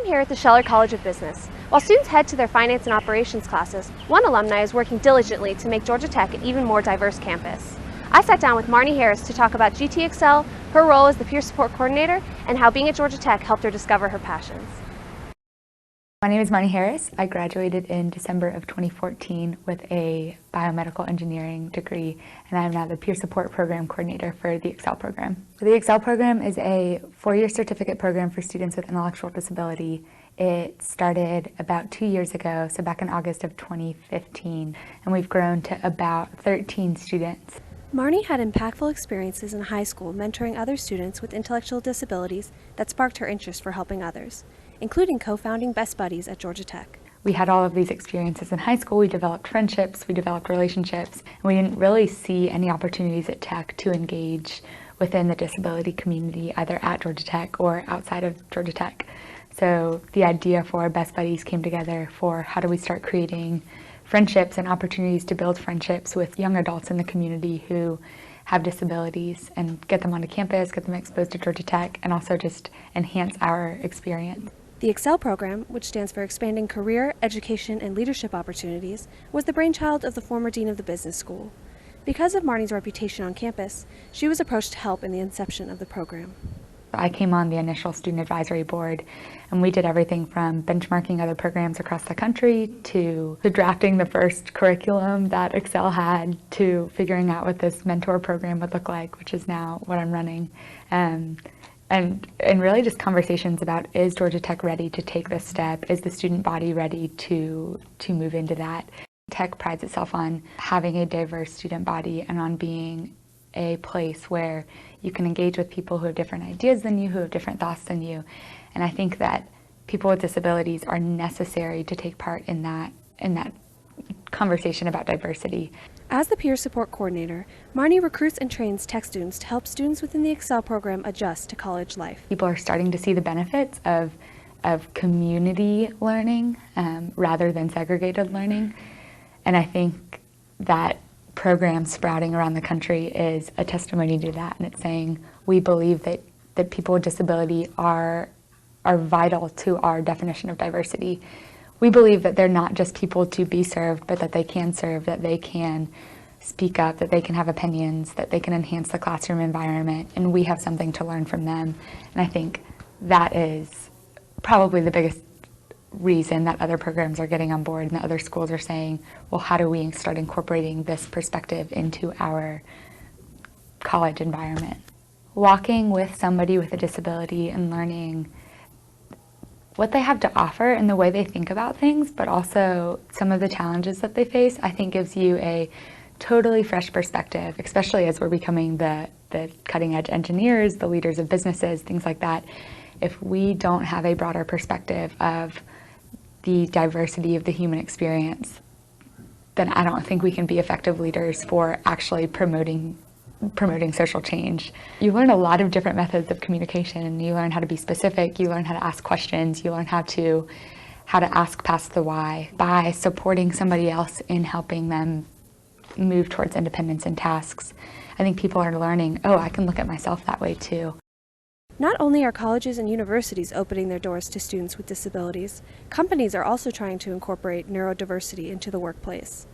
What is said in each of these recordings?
I'm here at the Scheller College of Business. While students head to their finance and operations classes, one alumni is working diligently to make Georgia Tech an even more diverse campus. I sat down with Marnie Harris to talk about GTXL, her role as the peer support coordinator, and how being at Georgia Tech helped her discover her passions. My name is Marnie Harris. I graduated in December of 2014 with a biomedical engineering degree, and I am now the peer support program coordinator for the EXCEL program. The EXCEL program is a 4-year certificate program for students with intellectual disability. It started about 2 years ago, so back in August of 2015, and we've grown to about 13 students. Marnie had impactful experiences in high school mentoring other students with intellectual disabilities that sparked her interest for helping others, including co-founding Best Buddies at Georgia Tech. We had all of these experiences in high school. We developed friendships, we developed relationships, and we didn't really see any opportunities at Tech to engage within the disability community, either at Georgia Tech or outside of Georgia Tech. So the idea for Best Buddies came together for how do we start creating friendships and opportunities to build friendships with young adults in the community who have disabilities and get them onto campus, get them exposed to Georgia Tech, and also just enhance our experience. The EXCEL program, which stands for Expanding Career, Education, and Leadership Opportunities, was the brainchild of the former dean of the business school. Because of Marnie's reputation on campus, she was approached to help in the inception of the program. I came on the initial student advisory board, and we did everything from benchmarking other programs across the country to drafting the first curriculum that EXCEL had to figuring out what this mentor program would look like, which is now what I'm running. And really just conversations about, is Georgia Tech ready to take this step? Is the student body ready to move into that? Tech prides itself on having a diverse student body and on being a place where you can engage with people who have different ideas than you, who have different thoughts than you. And I think that people with disabilities are necessary to take part in that conversation about diversity. As the peer support coordinator, Marnie recruits and trains Tech students to help students within the EXCEL program adjust to college life. People are starting to see the benefits of community learning rather than segregated learning. And I think that program sprouting around the country is a testimony to that, and it's saying we believe that people with disability are vital to our definition of diversity. We believe that they're not just people to be served, but that they can serve, that they can speak up, that they can have opinions, that they can enhance the classroom environment, and we have something to learn from them. And I think that is probably the biggest reason that other programs are getting on board and that other schools are saying, well, how do we start incorporating this perspective into our college environment? Walking with somebody with a disability and learning what they have to offer and the way they think about things, but also some of the challenges that they face, I think gives you a totally fresh perspective, especially as we're becoming the cutting edge engineers, the leaders of businesses, things like that. If we don't have a broader perspective of the diversity of the human experience, then I don't think we can be effective leaders for actually promoting social change. You learn a lot of different methods of communication. You learn how to be specific, you learn how to ask questions, you learn how to ask past the why by supporting somebody else in helping them move towards independence in tasks. I think people are learning, oh, I can look at myself that way too. Not only are colleges and universities opening their doors to students with disabilities, companies are also trying to incorporate neurodiversity into the workplace.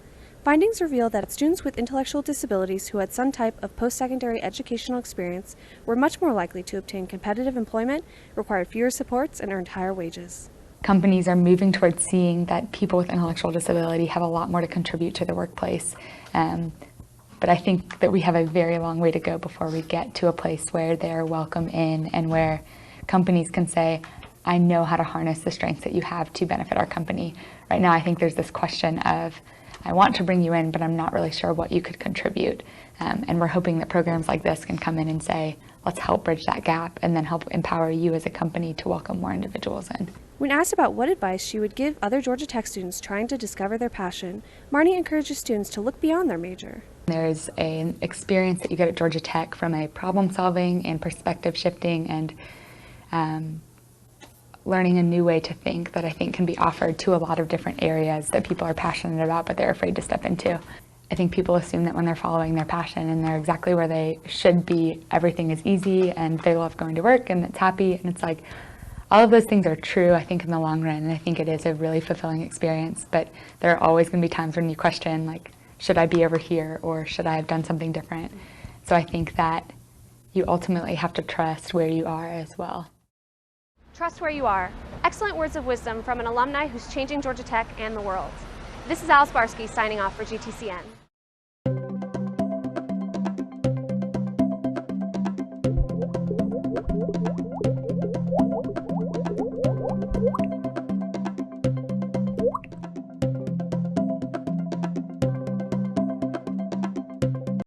Findings reveal that students with intellectual disabilities who had some type of post-secondary educational experience were much more likely to obtain competitive employment, required fewer supports, and earned higher wages. Companies are moving towards seeing that people with intellectual disability have a lot more to contribute to the workplace. But I think that we have a very long way to go before we get to a place where they're welcome in and where companies can say, I know how to harness the strengths that you have to benefit our company. Right now, I think there's this question of, I want to bring you in, but I'm not really sure what you could contribute. And we're hoping that programs like this can come in and say, let's help bridge that gap and then help empower you as a company to welcome more individuals in. When asked about what advice she would give other Georgia Tech students trying to discover their passion, Marnie encourages students to look beyond their major. There's an experience that you get at Georgia Tech from a problem solving and perspective shifting and learning a new way to think that I think can be offered to a lot of different areas that people are passionate about but they're afraid to step into. I think people assume that when they're following their passion and they're exactly where they should be, everything is easy and they love going to work and it's happy, and it's like, all of those things are true, I think, in the long run, and I think it is a really fulfilling experience, but there are always going to be times when you question, like, should I be over here, or should I have done something different? So I think that you ultimately have to trust where you are as well. Trust where you are. Excellent words of wisdom from an alumni who's changing Georgia Tech and the world. This is Alice Barsky signing off for GTCN.